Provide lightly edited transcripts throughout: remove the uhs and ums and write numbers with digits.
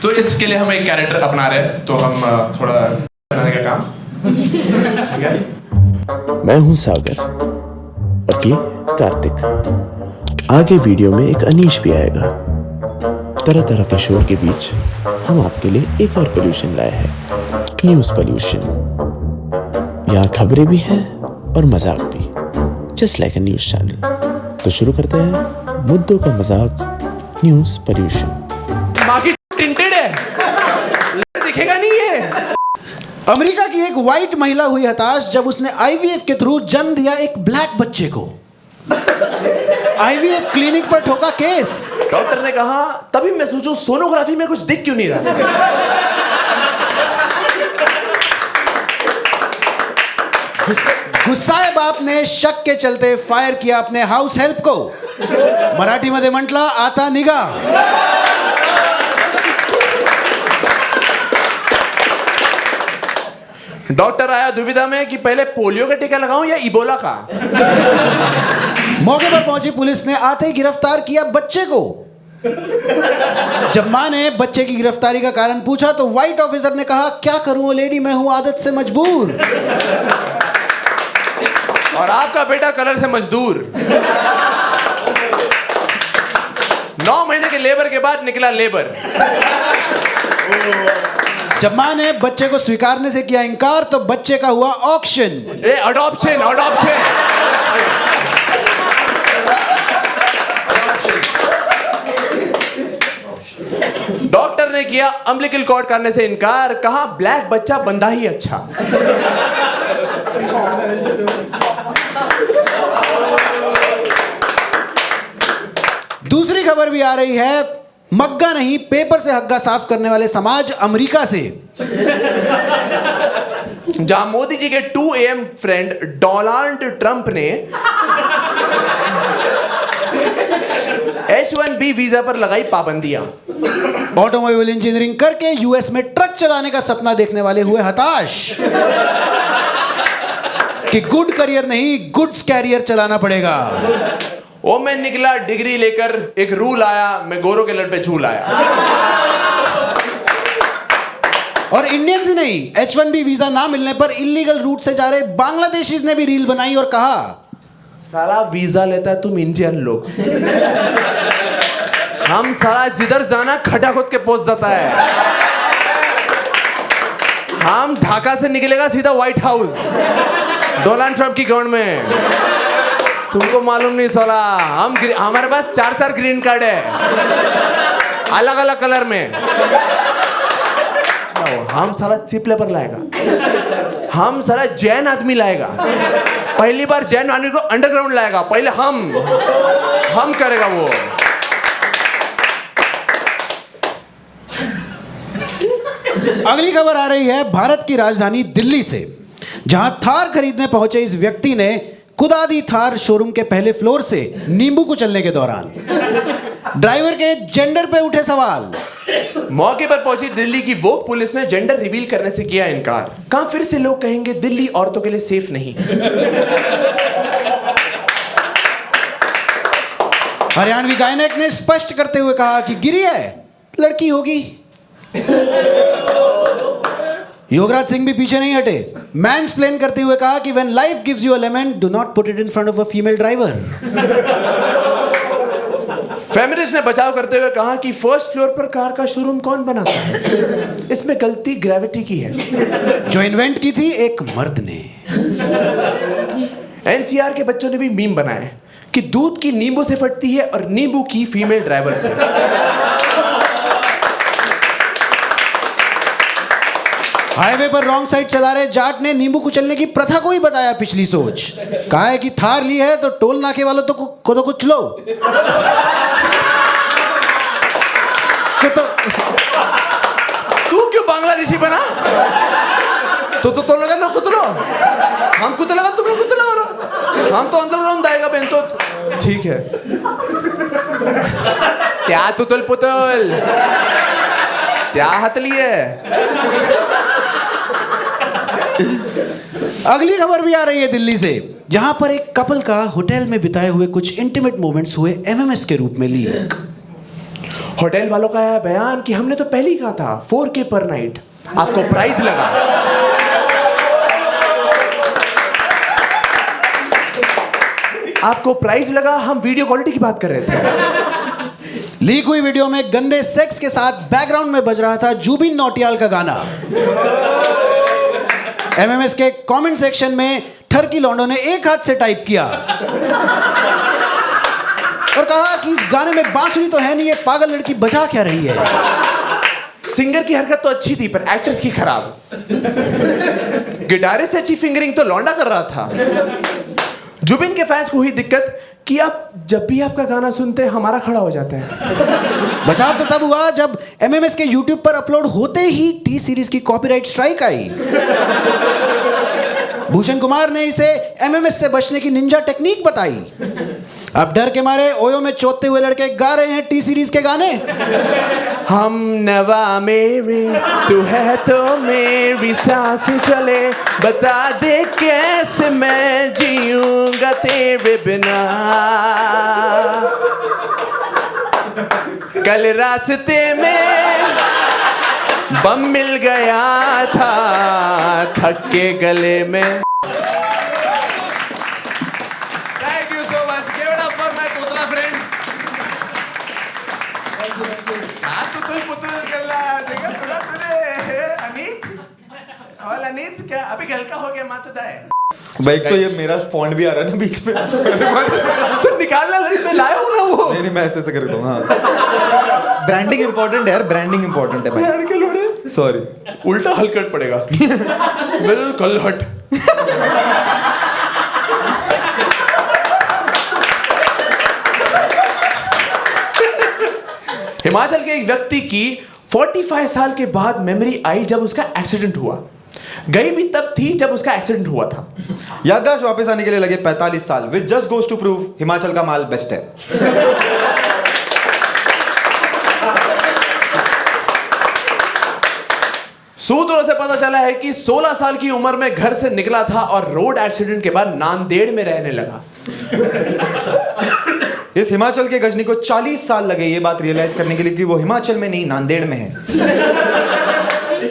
तो इसके लिए हम एक कैरेक्टर अपना रहे हैं, तो हम थोड़ा बनाने का काम, ठीक है? मैं हूं सागर और ये कार्तिक। आगे वीडियो में एक अनीश भी आएगा। तरह तरह के शोर के बीच हम आपके लिए एक और पोल्यूशन लाए हैं, न्यूज़ पोल्यूशन। यहाँ खबरें भी हैं और मजाक भी, just like a news channel. तो शुरू करते हैं मुद्दों का मजाक, न्यूज़ पोल्यूशन। बाकी टिंटेड है, दिखेगा नहीं ये। अमेरिका की एक व्हाइट महिला हुई हताश जब उसने आईवीएफ के थ्रू जन्म दिया एक ब्लैक बच्चे को। आईवीएफ क्लिनिक पर ठोका केस। डॉक्टर ने कहा, तभी मैं सोचूं सोनोग्राफी में कुछ दिख क्यों नहीं रहा। गुस्साए बाप ने शक के चलते फायर किया अपने हाउस हेल्प को। मराठी मध्ये म्हटलं, आता निघा। डॉक्टर आया दुविधा में कि पहले पोलियो का टीका लगाऊं या इबोला का। मौके पर पहुंची पुलिस ने आते ही गिरफ्तार किया बच्चे को। जब मां ने बच्चे की गिरफ्तारी का कारण पूछा तो व्हाइट ऑफिसर ने कहा, क्या करूं लेडी, मैं हूं आदत से मजबूर। और आपका बेटा कलर से मजदूर। 9 महीने के लेबर के बाद निकला लेबर। जब मां ने बच्चे को स्वीकारने से किया इनकार तो बच्चे का हुआ ऑक्शन। Adoption, adoption. डॉक्टर ने किया अम्बिलिकल कॉर्ड करने से इनकार, कहा ब्लैक बच्चा बंदा ही अच्छा। दूसरी खबर भी आ रही है, मग्गा नहीं पेपर से हग्गा साफ करने वाले समाज अमेरिका से। जहां मोदी जी के 2 AM फ्रेंड डोनाल्ड ट्रंप ने H1B वीजा पर लगाई पाबंदियां। ऑटोमोबाइल इंजीनियरिंग करके यूएस में ट्रक चलाने का सपना देखने वाले हुए हताश कि गुड करियर नहीं गुड्स कैरियर चलाना पड़ेगा। ओ मैं निकला डिग्री लेकर, एक रूल आया, मैं गोरों के लड़ पे झूल आया। और इंडियंस ही नहीं, H1B वीजा ना मिलने पर इलीगल रूट से जा रहे बांग्लादेशीज ने भी रील बनाई और कहा, साला वीजा लेता है तुम इंडियन लोग, हम साला जिधर जाना खटा खुद के पहुंच जाता है। हम ढाका से निकलेगा सीधा व्हाइट हाउस, डोनाल्ड ट्रंप की ग्राउंड में। तुमको मालूम नहीं साला, हमारे पास 4 ग्रीन कार्ड है, अलग अलग कलर में। हम साला चिप लेपर लाएगा, हम साला जैन आदमी लाएगा, पहली बार जैन आदमी को अंडरग्राउंड लाएगा, पहले हम करेगा वो। अगली खबर आ रही है भारत की राजधानी दिल्ली से, जहां थार खरीदने पहुंचे इस व्यक्ति ने कुदादी थार शोरूम के पहले फ्लोर से नींबू कुचलने के दौरान ड्राइवर के जेंडर पे उठे सवाल। मौके पर पहुंची दिल्ली की वोक पुलिस ने जेंडर रिवील करने से किया इनकार। कहां फिर से लोग कहेंगे दिल्ली औरतों के लिए सेफ नहीं। हरियाणवी गायक ने स्पष्ट करते हुए कहा कि गिरी है, लड़की होगी। योगराज सिंह भी पीछे नहीं हटे, मैंसप्लेन करते हुए कहा कि when life gives you a lemon do not put it in front of a female driver. Feminist ने बचाव करते हुए कहा कि फर्स्ट फ्लोर पर कार का शोरूम कौन बनाता है, इसमें गलती ग्रेविटी की है, जो इन्वेंट की थी एक मर्द ने। एनसीआर के बच्चों ने भी मीम बनाए कि दूध की नींबू से फटती है और नींबू की फीमेल ड्राइवर से। हाईवे पर रॉन्ग साइड चला रहे जाट ने नींबू कुचलने की प्रथा को ही बताया पिछली सोच। कहा है कि थार ली है तो टोल नाके वालों को तो कुछ लो। तू क्यों बांग्लादेशी बना? तो लगा लो, कुछ लो, हम कुछ लगा, तुम लोग कुछ लगा, हम तो अंडरग्राउंड आएगा बहन तो ठीक है। क्या तुतल पुतल, क्या हतली है। अगली खबर भी आ रही है दिल्ली से, जहां पर एक कपल का होटल में बिताए हुए कुछ इंटीमेट मोमेंट्स हुए एमएमएस के रूप में लीक। होटल वालों का है बयान कि हमने तो पहले ही कहा था 4K पर नाइट, आपको प्राइस लगा। आपको प्राइस लगा, हम वीडियो क्वालिटी की बात कर रहे थे। लीक हुई वीडियो में गंदे सेक्स के साथ बैकग्राउंड में बज रहा था जुबिन नौटियाल का गाना। एमएमएस के कमेंट सेक्शन में ठरकी लौंडों ने एक हाथ से टाइप किया और कहा कि इस गाने में बांसुरी तो है नहीं, ये पागल लड़की बजा क्या रही है। सिंगर की हरकत तो अच्छी थी पर एक्ट्रेस की खराब। गिटारिस्ट से अच्छी फिंगरिंग तो लौंडा कर रहा था। जुबिन के फैंस को हुई दिक्कत कि आप जब भी आपका गाना सुनते हैं हमारा खड़ा हो जाता है। बचाव तो तब हुआ जब एमएमएस के यूट्यूब पर अपलोड होते ही टी सीरीज की कॉपीराइट स्ट्राइक आई। भूषण कुमार ने इसे एमएमएस से बचने की निंजा टेक्निक बताई। अब डर के मारे ओयो में चोतते हुए लड़के गा रहे हैं टी सीरीज के गाने। हम नवा मेरे, तू है तो मेरी सांसें चले, बता दे कैसे मैं जीऊंगा तेरे बिना। कल रास्ते में बम मिल गया था, थक के गले में। Thank you so much, give it up for my तोतला फ्रेंड। हाँ तो कोई पुतल गल्ला देखा तुला तूने अनीत और अनीत क्या अभी गल का हो गया माता दाए। भाई तो ये मेरा फॉन्ट भी आ रहा है ना बीच में। तू निकालना मैं लाया हूँ ना वो। नहीं मैं ऐसे कर दूँ। हाँ ब्रांडिंग इंपॉर्टेंट है यार, ब्रांडिंग इंपॉर्टेंट है भाई। के लोड़े सॉरी उल्टा हलकट पड़ेगा। बिल्कुल हट। हिमाचल के एक व्यक्ति की 45 साल के बाद मेमोरी आई जब उसका एक्सीडेंट हुआ। गई भी तब थी जब उसका एक्सीडेंट हुआ था। याददाश्त वापस आने के लिए लगे 45 साल। Which just goes to prove Himachal का माल बेस्ट है। सूत्रों से पता चला है कि 16 साल की उम्र में घर से निकला था और रोड एक्सीडेंट के बाद नांदेड़ में रहने लगा। इस हिमाचल के गजनी को 40 साल लगे ये बात रियलाइज करने के लिए कि वो हिमाचल में नहीं नांदेड़ में है।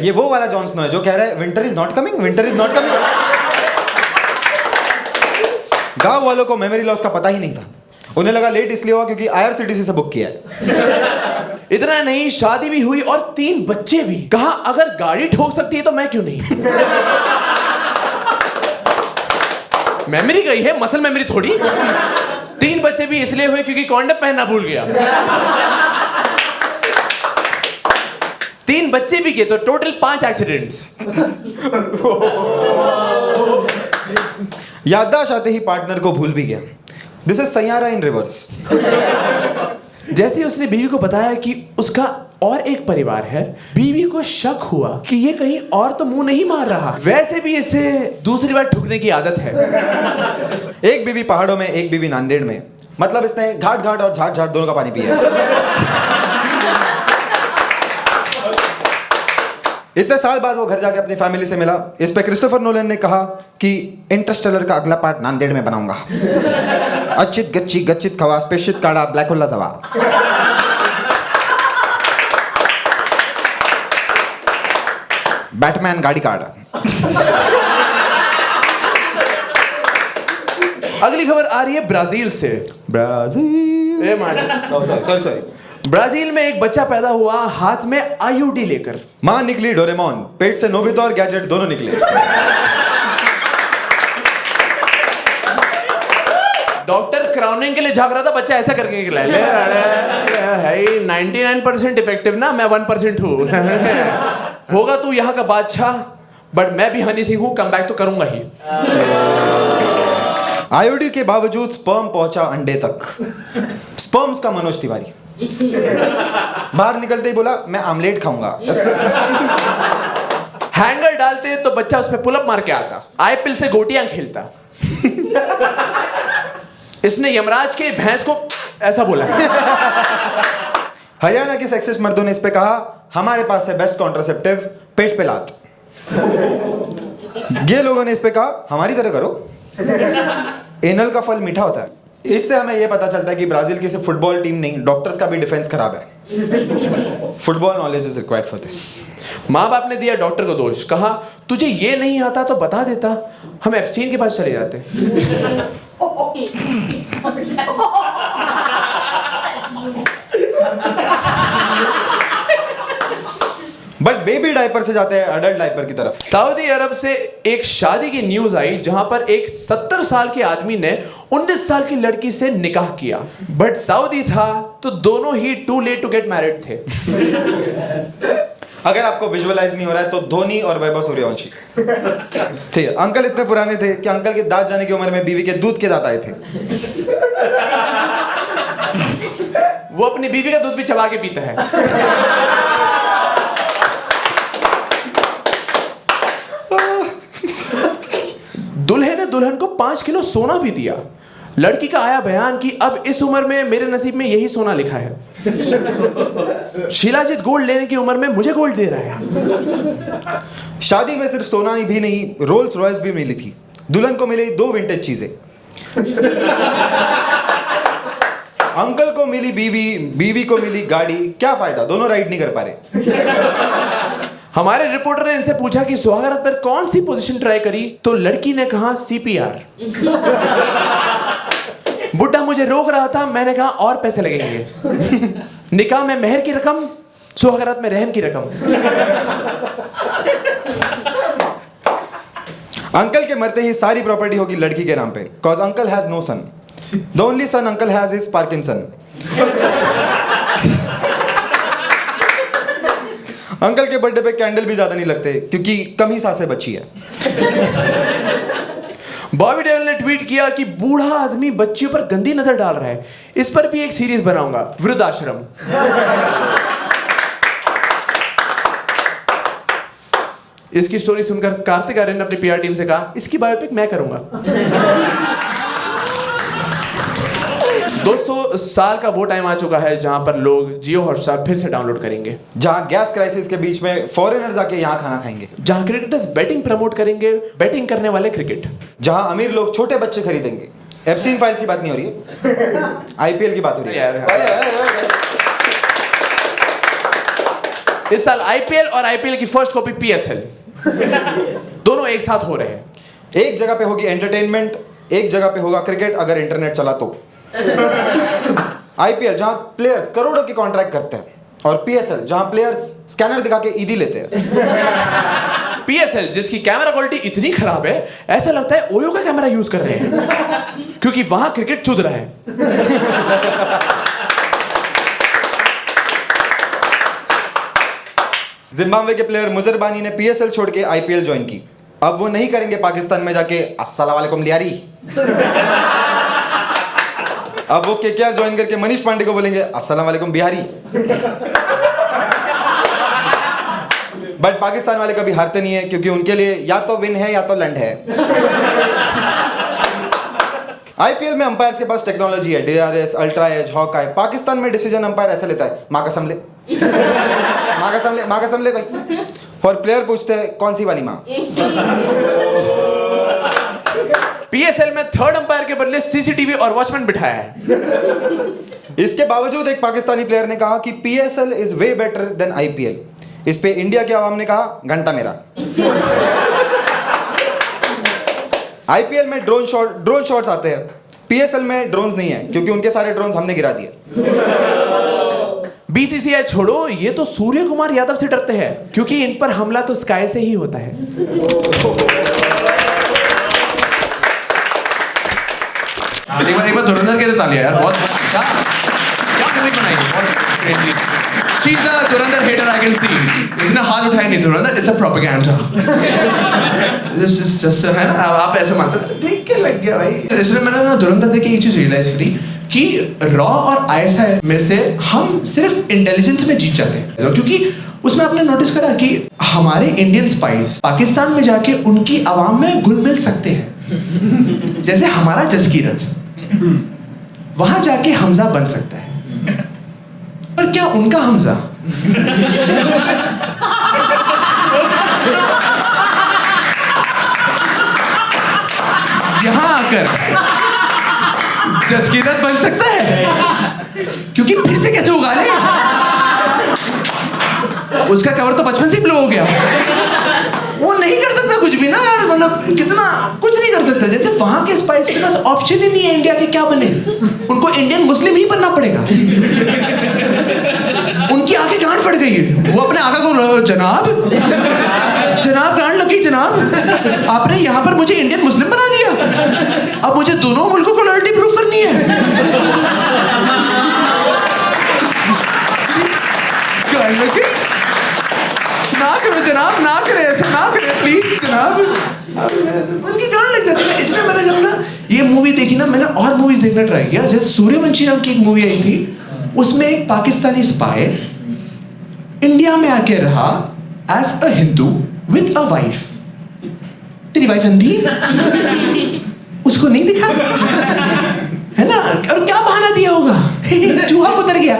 ये वो वाला जॉन स्नो है जो कह रहा है winter is not coming, winter is not coming. गांव वालों को मेमोरी लॉस का पता ही नहीं था। उन्हें लगा लेट इसलिए हुआ क्योंकि IRCTC से बुक किया है। इतना नहीं, शादी भी हुई और 3 बच्चे भी। कहा अगर गाड़ी ठोक सकती है तो मैं क्यों नहीं। मेमोरी गई है, मसल मेमोरी थोड़ी। 3 बच्चे भी इसलिए हुए क्योंकि कॉन्डम पहनना भूल गया। 3 बच्चे भी किए तो टोटल 5 एक्सीडेंट्स। याददाश्त आते ही पार्टनर को भूल भी गया। This is Saiyaara in reverse. जैसे ही उसने बीवी को बताया कि उसका और एक परिवार है, बीवी को शक हुआ कि ये कहीं और तो मुंह नहीं मार रहा। वैसे भी इसे दूसरी बार ठुकने की आदत है। एक बीवी पहाड़ों में, एक बीवी नांदेड़ में। मतलब इसने घाट घाट और झाट झाट दोनों का पानी पिया। इतने साल बाद वो घर जाके अपनी फैमिली से मिला। इस पे क्रिस्टोफर नोलन ने कहा कि इंटरस्टेलर का अगला पार्ट नांदेड़ में बनाऊंगा। अचित गच्ची गच्चित खवास पेशित काड़ा ब्लैक होल्ला जवा। बैटमैन गाड़ी काड़ा। अगली खबर आ रही है ब्राजील से। ब्राजील। सॉरी ब्राजील में एक बच्चा पैदा हुआ हाथ में IUD लेकर। मां निकली डोरेमोन, पेट से नोबिता और गैजेट दोनों निकले। डॉक्टर क्राउनिंग के लिए झांक रहा था, बच्चा ऐसा करके निकला है। 99% इफेक्टिव ना, मैं 1% हूँ। होगा तू यहाँ का बादशाह, बट मैं भी हनी सिंह हूँ, कम बैक तो करूंगा ही। IUD के बावजूद स्पर्म पहुंचा अंडे तक। स्पर्म्स का मनोज तिवारी बाहर निकलते ही बोला मैं आमलेट खाऊंगा। हैंगर डालते तो बच्चा उसमें पुलअप मार के आता, आईपीएल से गोटियां खेलता। इसने यमराज के भैंस को ऐसा बोला। हरियाणा के सेक्सिस्ट मर्दों ने इस पे कहा हमारे पास है बेस्ट कॉन्ट्रासेप्टिव, पेट पे लात। गे लोगों ने इस पे कहा हमारी तरह करो, एनल का फल मीठा होता है। इससे हमें यह पता चलता है कि ब्राजील की सिर्फ फुटबॉल टीम नहीं, डॉक्टर्स का भी डिफेंस खराब है। Football knowledge is required for this. माँ बाप ने दिया डॉक्टर को दोष, कहा तुझे ये नहीं आता तो बता देता, हम एप्स्टीन के पास चले जाते। बट बेबी डायपर से जाते हैं अडल्ट डायपर की तरफ। सऊदी अरब से एक शादी की न्यूज आई जहां पर एक 70 साल के आदमी ने 19 साल की लड़की से निकाह किया, बट सऊदी था तो दोनों ही too late to get married थे। अगर आपको विजुअलाइज नहीं हो रहा है तो धोनी और वैभव सूर्यवंशी। ठीक है, अंकल इतने पुराने थे कि अंकल के दांत जाने की उम्र में बीवी के दूध के दांत आए थे। वो अपनी बीवी का दूध भी चबा के पीता है। दूल्हे ने दुल्हन को 5 किलो सोना भी दिया। लड़की का आया बयान कि अब इस उम्र में मेरे नसीब में यही सोना लिखा है। शिलाजीत गोल्ड लेने की उम्र में मुझे गोल्ड दे रहा है। शादी में सिर्फ सोना भी नहीं, रोल्स रॉयस भी मिली थी। दुल्हन को मिली 2 विंटेज चीजें। अंकल को मिली बीवी, बीवी को मिली गाड़ी। क्या फायदा, दोनों राइड नहीं कर पा रहे। हमारे रिपोर्टर ने इनसे पूछा कि सुहागरात पर कौन सी पोजीशन ट्राई करी, तो लड़की ने कहा सीपीआर। बुड्ढा मुझे रोक रहा था, मैंने कहा और पैसे लगेंगे। निकाह में मेहर की रकम, सुहागरात में रहम की रकम। अंकल के मरते ही सारी प्रॉपर्टी होगी लड़की के नाम पे, cause uncle has no son. The only son uncle has is Parkinson. Uncle के बर्थडे पे कैंडल भी ज्यादा नहीं लगते क्योंकि कम ही सांसें बची है। बॉबी देओल ने ट्वीट किया कि बूढ़ा आदमी बच्चियों पर गंदी नजर डाल रहा है, इस पर भी एक सीरीज बनाऊंगा, वृद्धाश्रम। इसकी स्टोरी सुनकर कार्तिक आर्यन ने अपनी पीआर टीम से कहा इसकी बायोपिक मैं करूंगा। दोस्तों, साल का वो टाइम आ चुका है जहां पर लोग जियो हॉटस्टार फिर से डाउनलोड करेंगे, जहां गैस क्राइसिस के बीच में फॉरेनर्स आके यहां खाना खाएंगे, जहां क्रिकेटर्स बैटिंग प्रमोट करेंगे, बैटिंग करने वाले क्रिकेट, जहां अमीर लोग छोटे बच्चे खरीदेंगे। एप्स्टीन फाइल्स की बात नहीं हो रही है, आईपीएल की बात हो रही है। इस साल आईपीएल और आईपीएल की फर्स्ट कॉपी पीएसएल दोनों एक साथ हो रहे हैं। एक जगह पे होगी एंटरटेनमेंट, एक जगह पे होगा क्रिकेट, अगर इंटरनेट चला तो। आईपीएल जहां प्लेयर्स करोड़ों की कॉन्ट्रैक्ट करते हैं, और पीएसएल जहां प्लेयर्स स्कैनर दिखा के ईदी लेते हैं। पीएसएल जिसकी कैमरा क्वालिटी इतनी खराब है ऐसा लगता है ओयो का कैमरा यूज कर रहे हैं, क्योंकि वहां क्रिकेट चुद रहा है। जिम्बाब्वे के प्लेयर मुजरबानी ने पीएसएल छोड़ के आईपीएल ज्वाइन की। अब वो नहीं करेंगे पाकिस्तान में जाके अस्सलाम वालेकुम लियारी। अब वो केकेआर ज्वाइन करके मनीष पांडे को बोलेंगे अस्सलाम वालेकुम बिहारी। बट पाकिस्तान वाले कभी हारते नहीं है, क्योंकि उनके लिए या तो विन है या तो लंड है। आईपीएल में अंपायर्स के पास टेक्नोलॉजी है, DRS, ultra edge, Hawkeye. Pakistan में डिसीजन अंपायर ऐसा लेता है, माँ कसम ले, माँ कसम ले, माँ कसम ले भाई। और प्लेयर पूछते हैं कौन सी वाली माँ। पीएसएल में थर्ड अंपायर के बदले सीसीटीवी और वॉचमैन बिठाया है। इसके बावजूद एक पाकिस्तानी प्लेयर ने कहा कि PSL is way better than IPL. इस पे इंडिया की आवाम ने कहा घंटा मेरा। आईपीएल में ड्रोन शॉट्स आते हैं, पीएसएल में ड्रोन्स नहीं है, क्योंकि उनके सारे ड्रोन्स हमने गिरा दिए। बीसीसीआई छोड़ो, ये तो सूर्य कुमार यादव से डरते हैं, क्योंकि इन पर हमला तो स्काई से ही होता है। एक बार धुरंधर के लिए तालियां यार, बहुत क्या कमिट बनाई है, बहुत she is the Dhurandhar hater I can see. इसने हाथ उठाया नहीं, धुरंधर इट्स अ प्रोपेगेंडा। जस्ट है ना, आप ऐसे मानते हो, देख के लग गया भाई। इसलिए मैंने ना धुरंधर देख के एक चीज रियलाइज करी कि रॉ और आईएसआई में से हम सिर्फ इंटेलिजेंस में जीत जाते हैं, क्योंकि उसमें आपने नोटिस करा कि हमारे इंडियन स्पाइस पाकिस्तान में जाके उनकी आवाम में घुल मिल सकते हैं। जैसे हमारा जसकीरत वहां जाके हमजा बन सकता है, पर क्या उनका हमजा यहां आकर जसकीरत बन सकता है क्योंकि फिर से कैसे उगा ले। उसका कवर तो बचपन से ही ब्लो हो गया। वो नहीं कर सकता कुछ भी ना यार, मतलब कितना कुछ नहीं कर सकता। जैसे वहां के स्पाइस के पास ऑप्शन ही नहीं है इंडिया के क्या बने, उनको इंडियन मुस्लिम ही बनना पड़ेगा। उनकी आंखें गांठ फट गई है, वो अपने आका को जनाब जनाब गांठ लगी जनाब, आपने यहाँ पर मुझे इंडियन मुस्लिम बना दिया, अब मुझे दोनों मुल्कों को लॉयल्टी प्रूफ करनी है। गांठ लगी, ना करो जनाब, ना करे ऐसा, ना करे प्लीज जनाब। उनकी गांठ लग जाती है। इसलिए मैंने जब ना ये मूवी देखी ना, मैंने और मूवीज देखना ट्राई किया। जैसे सूर्यवंशी नाम की एक मूवी आई थी, उसमें एक पाकिस्तानी स्पाई इंडिया में आके रहा as a Hindu with a wife. तेरी वाइफ अंधी, उसको नहीं दिखा है ना? और क्या बहाना दिया होगा? चूहा उतर गया,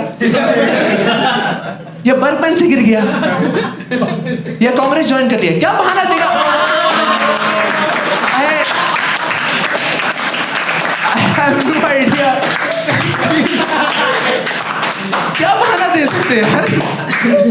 या बर्फ पेन से गिर गया, या कांग्रेस ज्वाइन कर लिया, क्या बहाना देगा? I have no idea। क्या बहाना दे सकते हैं यार?